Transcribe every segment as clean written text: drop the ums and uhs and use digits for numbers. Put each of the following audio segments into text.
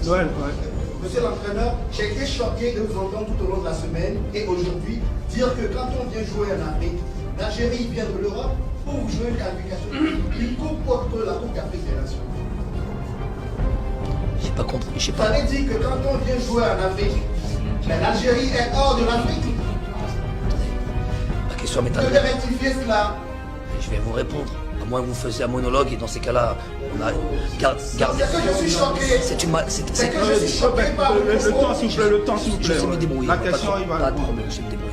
Noël, ouais. Monsieur l'entraîneur, j'ai été choqué de vous entendre tout au long de la semaine et aujourd'hui dire que quand on vient jouer en Afrique, l'Algérie vient de l'Europe pour jouer une qualification, une coupe contre la Coupe d'Afrique des Nations. J'ai pas compris, je sais pas. Ça veut dire que quand on vient jouer en Afrique, l'Algérie est hors de l'Afrique. La question m'est Vous devez rectifier cela. Je vais vous répondre. À moins que vous faisiez un monologue et dans ces cas-là, on a gardé. C'est que je suis choqué. C'est que je suis choqué par le temps s'il vous plaît. Je sais me débrouiller. La question, il va pas de problème, je sais me débrouiller.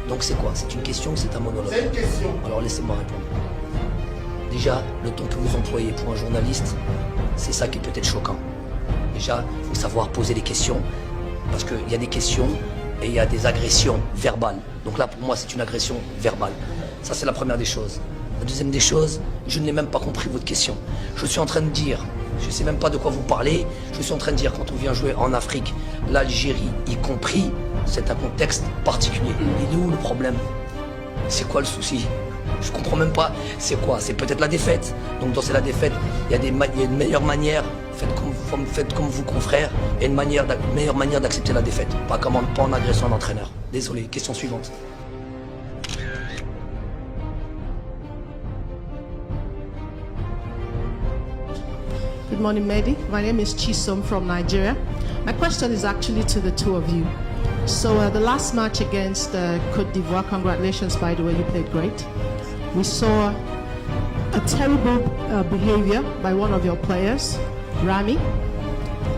Donc c'est quoi? C'est une question ou c'est un monologue? C'est une question. Alors laissez-moi répondre. Déjà, le ton que vous employez pour un journaliste, c'est ça qui est peut-être choquant. Déjà, il faut savoir poser des questions, parce qu'il y a des questions et il y a des agressions verbales. Donc là, pour moi, c'est une agression verbale. Ça, c'est la première des choses. La deuxième des choses, je n'ai même pas compris votre question. Je suis en train de dire, je ne sais même pas de quoi vous parlez, je suis en train de dire, quand on vient jouer en Afrique, l'Algérie y compris, c'est un contexte particulier. Il est où le problème? C'est quoi le souci? Je comprends même pas. C'est quoi? C'est peut-être la défaite. Donc dans la défaite, il y a une meilleure manière. Faites comme vous, confrères. Et une meilleure manière d'accepter la défaite. Pas en agressant un entraîneur. Désolé. Question suivante. Good morning, Mehdi. My name is Chisom from Nigeria. My question is actually to the two of you. So the last match against Côte d'Ivoire, congratulations, by the way, you played great. We saw a terrible behavior by one of your players, Rami,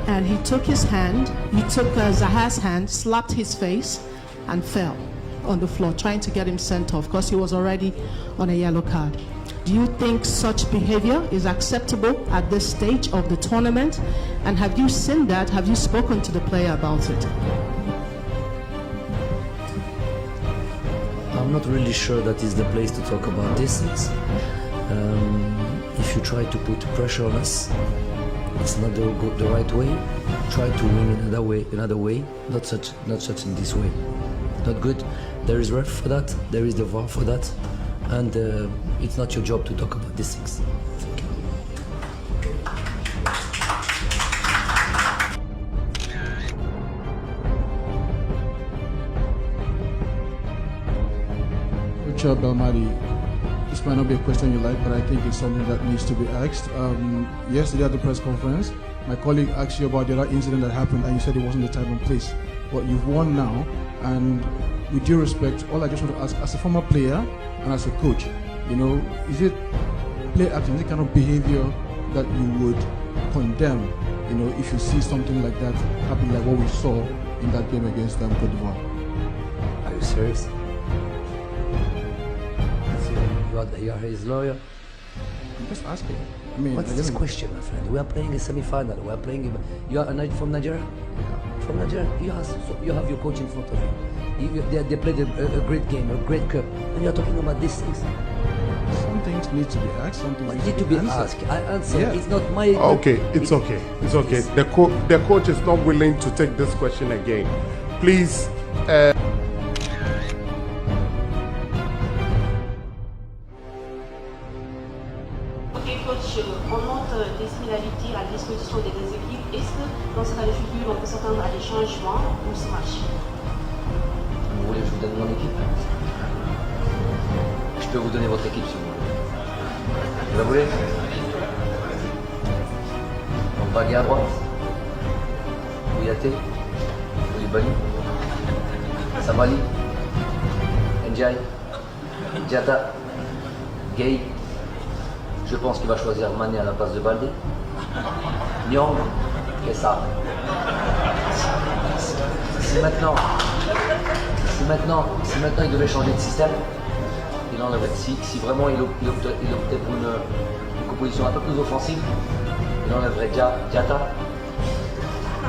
and he took his hand, he took Zaha's hand, slapped his face, and fell on the floor, trying to get him sent off because he was already on a yellow card. Do you think such behavior is acceptable at this stage of the tournament? And have you seen that? Have you spoken to the player about it? I'm not really sure that is the place to talk about this. If you try to put pressure on us, it's not the right way. Try to win another way, not such in this way. Not good. There is ref for that. There is the VAR for that, and it's not your job to talk about these things. Thank you. Richard Belmadi, this might not be a question you like, but I think it's something that needs to be asked. Yesterday at the press conference, my colleague asked you about the other incident that happened, and you said it wasn't the time and place. But you've won now, and with due respect, all I just want to ask, as a former player and as a coach, is it play action, is it kind of behavior that you would condemn, if you see something like that happen, like what we saw in that game against Côte d'Ivoire? Are you serious? You are his lawyer. I'm just asking. What's this question, my friend? We are playing a semi-final. We are playing. You are from Nigeria? From Nigeria? You have your coach in front of you. They played a great game, a great cup, and you are talking about these things. Some things need to be asked. Some things need to be asked. I answer. Yeah. It's not my. Okay, it's okay. It's okay. The coach is not willing to take this question again. Please. On note des similarités à la disposition des deux équipes. Est-ce que dans ce cas de figure, on peut s'attendre à des changements pour ce match? Vous voulez que je vous donne mon équipe? Je peux vous donner votre équipe si vous voulez. Vous la voulez? Donc Bagui à droite, Kouyaté, Koulibaly, Sabali, Ndiaye, Diatta, Gueye. Je pense qu'il va choisir Mané à la place de Baldé. Nyong et ça. Si maintenant il devait changer de système, il enlèverait. Si vraiment il optait pour une composition un peu plus offensive, il enlèverait Diatta,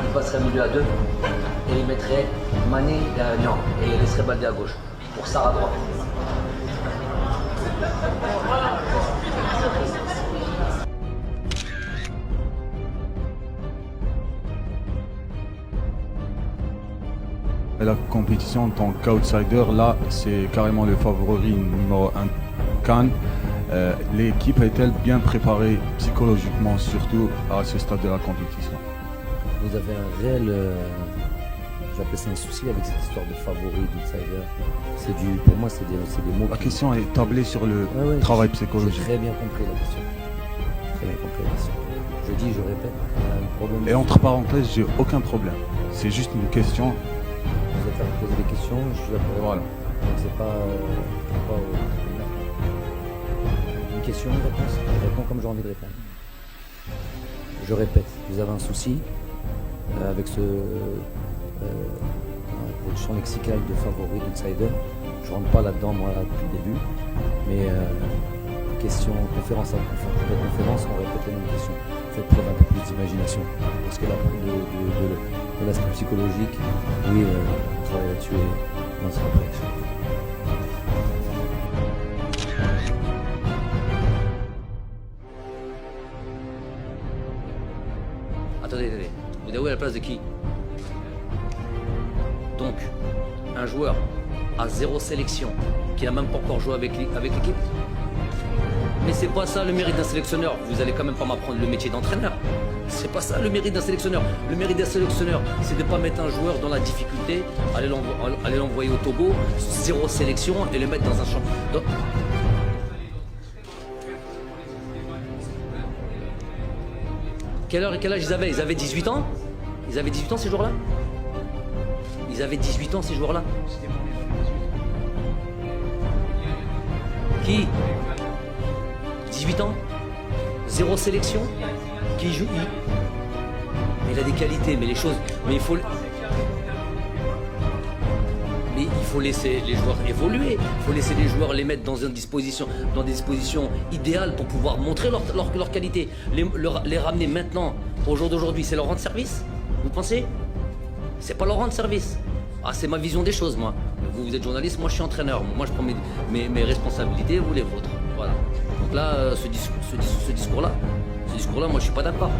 il passerait milieu à 2 et il mettrait Mané derrière Nyong et il laisserait Baldé à gauche pour Sarr à droite. La compétition en tant qu'outsider, là, c'est carrément le favori numéro 1 Cannes. L'équipe est-elle bien préparée psychologiquement, surtout à ce stade de la compétition? vous avez un réel, j'appelle ça un souci avec cette histoire de favori, d'outsider. Pour moi, c'est des mots. La question est tablée sur le Ouais, travail j'ai psychologique. très bien compris la question. Très bien compris la question. Je dis, je répète, il y a un problème. Et entre parenthèses, j'ai aucun problème. C'est juste une question. Vous êtes là pour poser des questions, je suis là pour répondre. Voilà. Donc c'est pas une question, une réponse. Je réponds comme j'ai envie de répondre. Je répète, vous avez un souci avec votre champ lexical de favori, d'outsider. Je rentre pas là-dedans, moi, là, depuis le début. Mais question, conférence après conférence, on répète les mêmes questions. Faites preuve un peu plus d'imagination. Parce que là, de l'aspect psychologique, oui, on travaille là-dessus et on sera prêt. Attendez. Vous déroulez à la place de qui? Donc, un joueur à 0 sélection, qui n'a même pas encore joué avec l'équipe. Mais c'est pas ça le mérite d'un sélectionneur. Vous allez quand même pas m'apprendre le métier d'entraîneur. C'est pas ça le mérite d'un sélectionneur. Le mérite d'un sélectionneur, c'est de ne pas mettre un joueur dans la difficulté, aller l'envoyer au Togo, 0 sélection et le mettre dans un champ. Donc, quel âge ils avaient? Ils avaient 18 ans? Ils avaient 18 ans ces joueurs-là? Ils avaient 18 ans ces joueurs-là? Qui? 18 ans? 0 sélection? Qui joue? Mais il a des qualités, mais les choses... Mais il faut laisser les joueurs évoluer. Il faut laisser les joueurs les mettre dans des dispositions idéales pour pouvoir montrer leur qualité. Les ramener maintenant, au jour d'aujourd'hui, c'est leur rendre service? Vous pensez? C'est pas leur rendre service. Ah, c'est ma vision des choses, moi. Vous êtes journaliste, moi je suis entraîneur. Moi je prends mes responsabilités, vous les vôtres. Voilà. Donc là, ce discours-là, moi je suis pas d'accord.